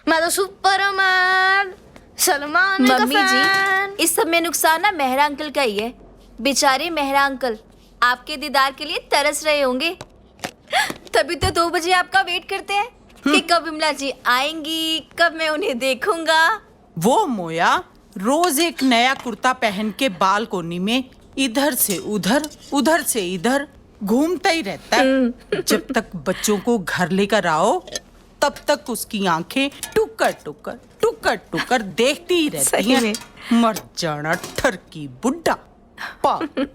मैं तो सुपरमैन सलमान का मम्मी फैन। जी, इस सब में नुकसान ना मेहरा अंकल का ही है। बेचारे मेहरा अंकल आपके दीदार के लिए तरस रहे होंगे, तभी तो 2 बजे आपका वेट करते हैं कि कब विमला जी आएंगी, कब मैं उन्हें देखूंगा। वो मोया रोज एक नया कुर्ता पहन के बालकोनी में इधर से उधर, उधर से इधर घूमता ही रहता है। जब तक बच्चों को घर लेकर आओ तब तक उसकी आंखें टुकर टुकर टुकर टुकर देखती ही रहती सही हैं। में। मर जाना ठरकी बुड्ढा पागल।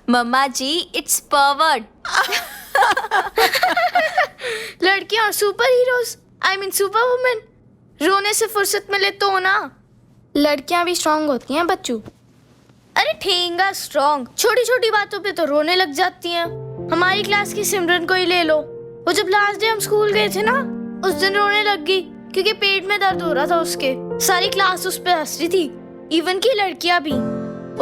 मम्मा जी, इट्स परवर्ट। लड़कियां super heroes, I mean super women, रोने से फुर्सत मिले तो ना। लड़कियां भी स्ट्रांग होती हैं बच्चू। अरे ठेंगा स्ट्रॉन्ग, छोटी छोटी बातों पे तो रोने लग जाती हैं। हमारी क्लास की सिमरन को ही ले लो, वो जब लास्ट डे हम स्कूल गए थे ना, उस दिन रोने लग गई क्योंकि पेट में दर्द हो रहा था उसके। सारी क्लास उस पे हंस रही थी, इवन की लड़कियां भी।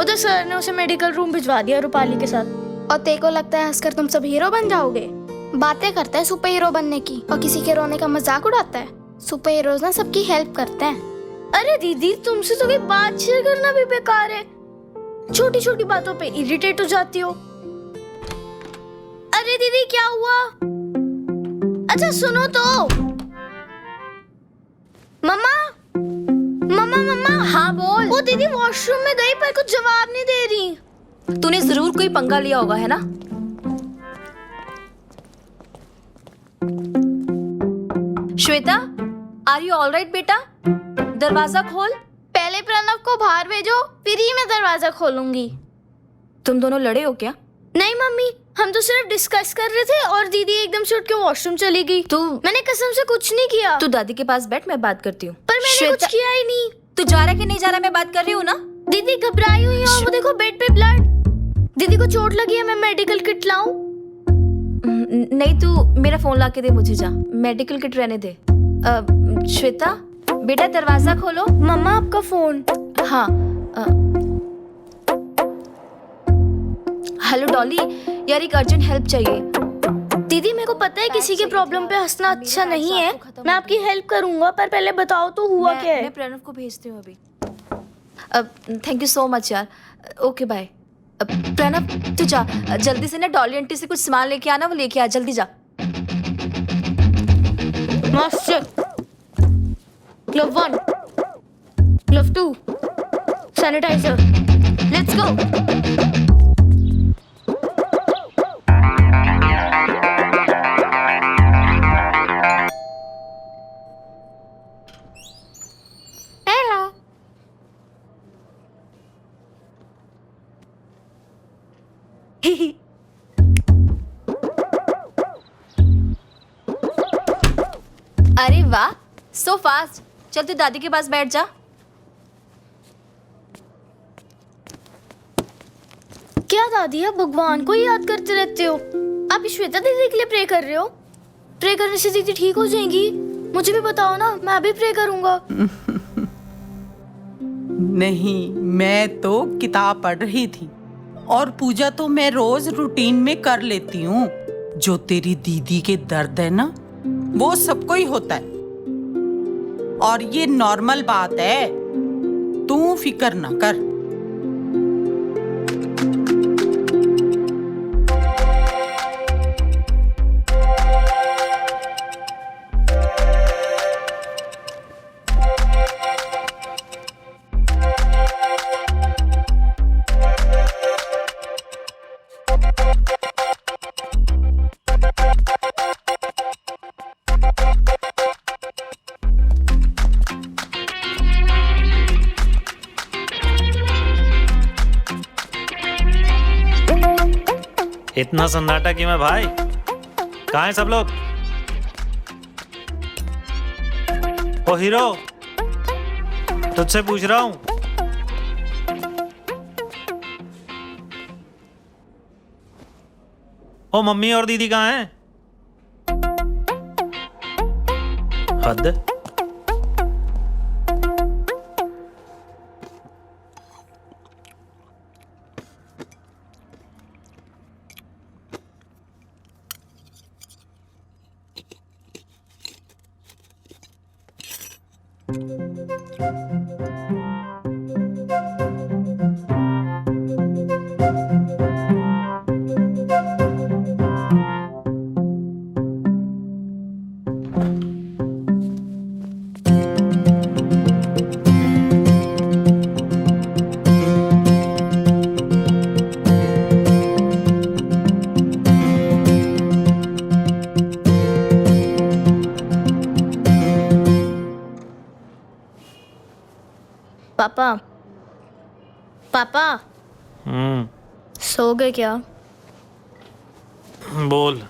उधर सर ने उसे मेडिकल रूम भिजवा दिया रूपाली के साथ। और तेरे को लगता है हंसकर तुम सब हीरो बन जाओगे? बातें करता है सुपर हीरो बनने की और किसी के रोने का मजाक उड़ाता है। सुपर हीरोज ना सबकी हेल्प करते हैं। अरे दीदी, तुमसे तो कोई बात शेयर करना भी बेकार है, छोटी छोटी बातों पे इरिटेट हो जाती हो। अरे दीदी क्या हुआ? अच्छा सुनो तो। मम्मा मम्मा मम्मा। हाँ बोल। वो दीदी वॉशरूम में गई पर कुछ जवाब नहीं दे रही। तूने जरूर कोई पंगा लिया होगा, है ना? श्वेता, आर यू ऑलराइट बेटा? दरवाजा खोल। पहले प्रणव को बाहर भेजो, फिर ही मैं दरवाजा खोलूंगी। तुम दोनों लड़े हो क्या? नहीं मम्मी, हम तो सिर्फ डिस्कस कर रहे थे और दीदी एकदम से उठ के वॉशरूम चली गई। मैंने कसम से कुछ नहीं किया। तू दादी के पास बैठ, मैं बात करती हूँ। पर मैंने कुछ किया ही नहीं। तू जा रहा है कि नहीं जा रहा? मैं बात कर रही हूँ ना। दीदी घबराई हुई है और वो देखो बेड पे ब्लड। दीदी को चोट लगी है, मैं मेडिकल किट लाऊं? नहीं, तू मेरा फोन ला के दे मुझे, जा। मेडिकल किट रहने दे। श्वेता बेटा, दरवाजा खोलो। मम्मा आपका फोन। हाँ। हेलो डॉली, यार एक अर्जेंट हेल्प चाहिए। दीदी मेरे को पता है किसी के प्रॉब्लम पे हंसना अच्छा नहीं है, मैं आपकी हेल्प करूंगा, पर पहले बताओ तो हुआ क्या है? मैं प्रणव को भेजती हूँ अभी। थैंक यू सो मच यार। Okay bye. प्रणव तू जा, जल्दी से ना डॉली आंटी से कुछ सामान लेके आना, वो लेके आ, जल्दी जा। मास्टर glove 1, glove 2, sanitizer, let's go. अरे वाह, सो फास्ट। चल तू दादी के पास बैठ जा। क्या दादी, आप भगवान को ही याद करते रहते हो? आप श्वेता दीदी के लिए प्रे कर रहे हो? प्रे करने से दीदी ठीक हो जाएंगी? मुझे भी बताओ ना, मैं भी प्रे करूंगा। नहीं, मैं तो किताब पढ़ रही थी और पूजा तो मैं रोज रूटीन में कर लेती हूँ। जो तेरी दीदी के दर्द है ना, वो सबको ही होता है और ये नॉर्मल बात है। तू फिक्र ना कर। इतना सन्नाटा क्यों है भाई? कहाँ हैं सब लोग? ओ हीरो, तुझसे पूछ रहा हूँ। ओ मम्मी और दीदी कहाँ हैं? हद। पापा पापा सो गए क्या? बोल।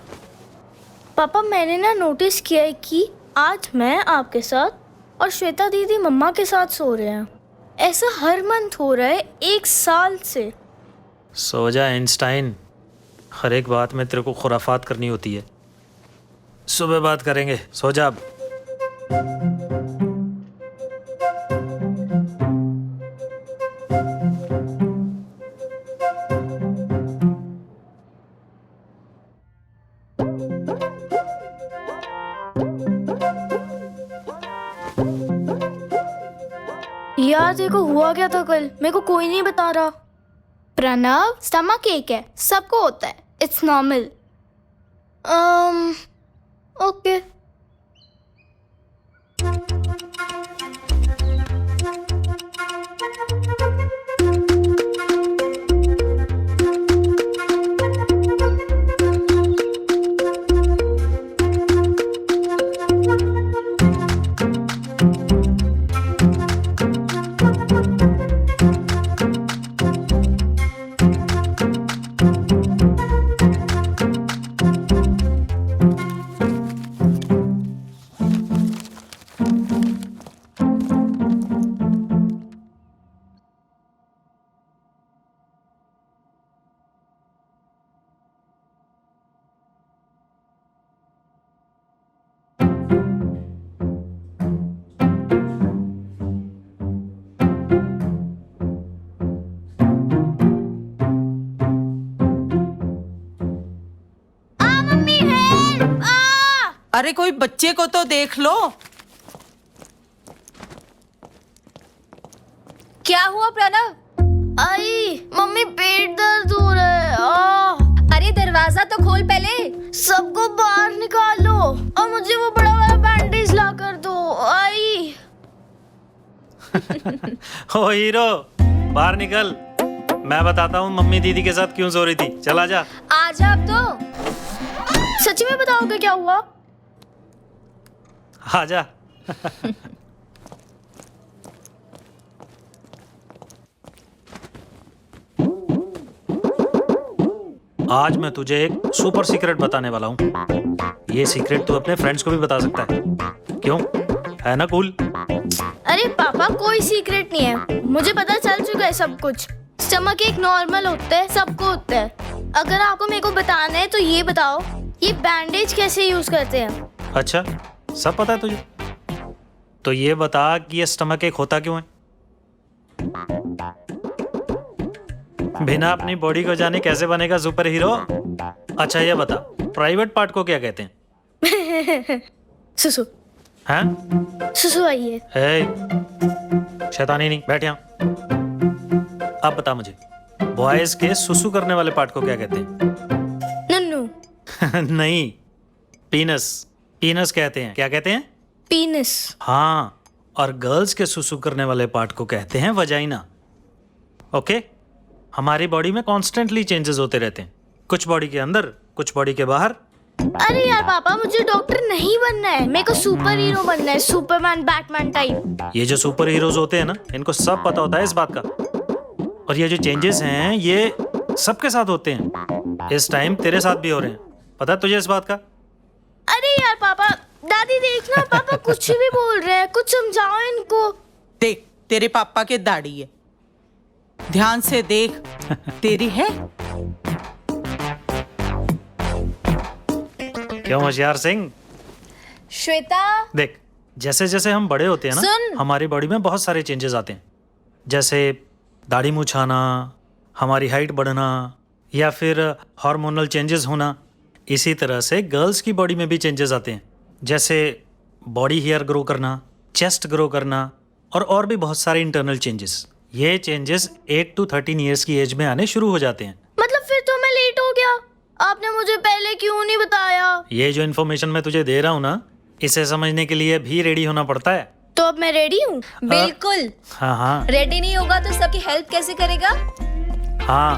पापा मैंने ना नोटिस किया है कि आज मैं आपके साथ और श्वेता दीदी मम्मा के साथ सो रहे हैं। ऐसा हर मंथ हो रहा है 1 साल से। सो जा आइंस्टाइन, हर एक बात में तेरे को खुराफात करनी होती है। सुबह बात करेंगे, सो जा अब। यार देखो हुआ क्या था कल, मेरे को कोई नहीं बता रहा। प्रणव, स्टमक एक है, सबको होता है, इट्स नॉर्मल। ओके। अरे कोई बच्चे को तो देख लो। क्या हुआ प्रणव? आई मम्मी, पेट दर्द हो रहा है। अरे दरवाजा तो खोल पहले। सबको बाहर निकालो और मुझे वो बड़ा वाला बैंडेज ला कर दो। आई ओ हीरो, बाहर निकल। मैं बताता हूँ मम्मी दीदी के साथ क्यों सो रही थी। चला जा। आजा अब तो। सच्ची में बताओगे क्या हुआ? आजा। आज मैं तुझे एक सुपर सीक्रेट बताने वाला हूँ। ये सीक्रेट तू अपने फ्रेंड्स को भी बता सकता है। क्यों, है ना कूल? अरे पापा, कोई सीक्रेट नहीं है, मुझे पता चल चुका है सब कुछ। स्टमक एक नॉर्मल होता है, सबको होता है। अगर आपको मेरे को बताना है तो ये बताओ, ये बैंडेज कैसे यूज करते हैं? अच्छा, सब पता है तुझे? तो ये बता कि ये स्टमक एक होता क्यों है? बिना अपनी बॉडी को जाने कैसे बनेगा सुपर हीरो? अच्छा ये बता, प्राइवेट पार्ट को क्या कहते हैं? सुसु। हैं? सुसु आइए। शैतानी नहीं, बैठ यहाँ। अब बता मुझे, बॉयज के सुसु करने वाले पार्ट को क्या कहते हैं? नन्नू। नहीं, पीनस। पीनस कहते हैं। क्या कहते हैं? पीनस। हाँ, और गर्ल्स के सुसु करने वाले पार्ट को कहते हैं वजाइना। ओके? हमारी बॉडी में कॉन्स्टेंटली चेंजेस होते रहते हैं, कुछ बॉडी के अंदर, कुछ बॉडी के बाहर। अरे यार पापा, मुझे डॉक्टर नहीं बनना है, मेरे को सुपर हीरो बनना है, सुपरमैन, बैटमैन टाइप। ये जो सुपर हीरोज होते हैं ना, इनको सब पता होता है इस बात का। और ये जो चेंजेस हैं, ये सबके साथ होते हैं। इस टाइम तेरे साथ भी हो रहे हैं, पता है तुझे इस बात का? अरे यार पापा, दादी देखना, पापा कुछ भी बोल रहे हैं, कुछ समझाओ इनको। देख, तेरे पापा के दाढ़ी है, ध्यान से देख। तेरी है? क्यों होशियार सिंह? श्वेता, देख, जैसे जैसे हम बड़े होते हैं ना, सुन। हमारी बॉडी में बहुत सारे चेंजेस आते हैं। जैसे दाढ़ी मूछाना, हमारी हाइट बढ़ना, या फिर हार्मोनल चेंजेस होना। इसी तरह से गर्ल्स की बॉडी में भी चेंजेस आते हैं, जैसे बॉडी हेयर ग्रो करना, चेस्ट ग्रो करना और भी बहुत सारे इंटरनल चेंजेस। ये चेंजेस 8 to 13 ईयर्स की एज में आने शुरू हो जाते हैं। मतलब फिर तो मैं लेट हो गया। आपने मुझे पहले क्यों नहीं बताया? ये जो इन्फॉर्मेशन मैं तुझे दे रहा हूँ ना, इसे समझने के लिए भी रेडी होना पड़ता है। तो अब मैं रेडी हूँ। बिल्कुल। हाँ हाँ रेडी नहीं होगा तो सबकी हेल्प कैसे करेगा? हाँ,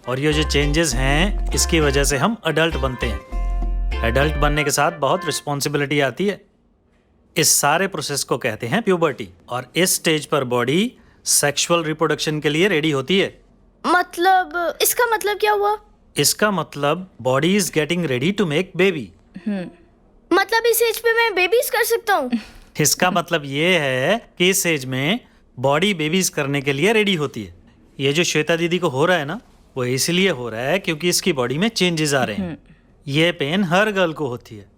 और ये जो चेंजेस हैं इसकी वजह से हम अडल्ट बनते हैं। एडल्ट बनने के साथ बहुत रिस्पॉन्सिबिलिटी आती है। इस सारे प्रोसेस को कहते हैं प्यूबर्टी, और इस स्टेज पर बॉडी सेक्सुअल रिप्रोडक्शन के लिए रेडी होती है। मतलब इसका मतलब क्या हुआ? इसका मतलब body is getting ready to make baby. मतलब इस एज पे मैं बेबीज कर सकता हूँ? इसका मतलब ये है कि इस एज में बॉडी बेबीज करने के लिए रेडी होती है। ये जो श्वेता दीदी को हो रहा है ना, वो इसलिए हो रहा है क्योंकि इसकी बॉडी में चेंजेस आ रहे हैं। ये पेन हर गर्ल को होती है,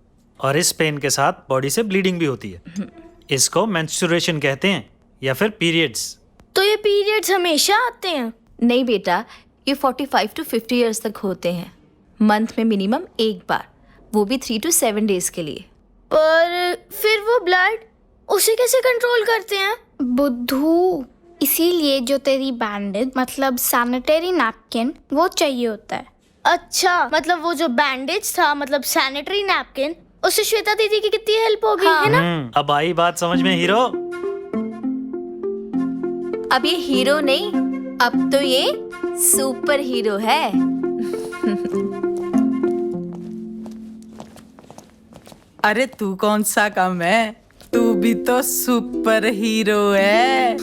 और इस पेन के साथ बॉडी से ब्लीडिंग भी होती है। इसको मेंस्ट्रुएशन कहते हैं या फिर पीरियड्स। तो ये पीरियड्स हमेशा आते हैं? नहीं बेटा, ये 45 to 50 ईयर्स तक होते हैं। मंथ में मिनिमम एक बार, वो भी 3 to 7 डेज के लिए। पर फिर वो ब्लड, उसे कैसे कंट्रोल करते हैं? बुद्धू, इसीलिए जो तेरी बैंडेज मतलब सैनिटरी नैपकिन वो चाहिए होता है। अच्छा, मतलब वो जो बैंडेज था मतलब सैनिटरी नैपकिन, उससे श्वेता दीदी की कितनी हेल्प होगी, है ना? अब आई बात समझ में हीरो। अब ये हीरो नहीं, अब तो ये सुपर हीरो है। अरे तू कौन सा कम है, तू भी तो सुपर हीरो है।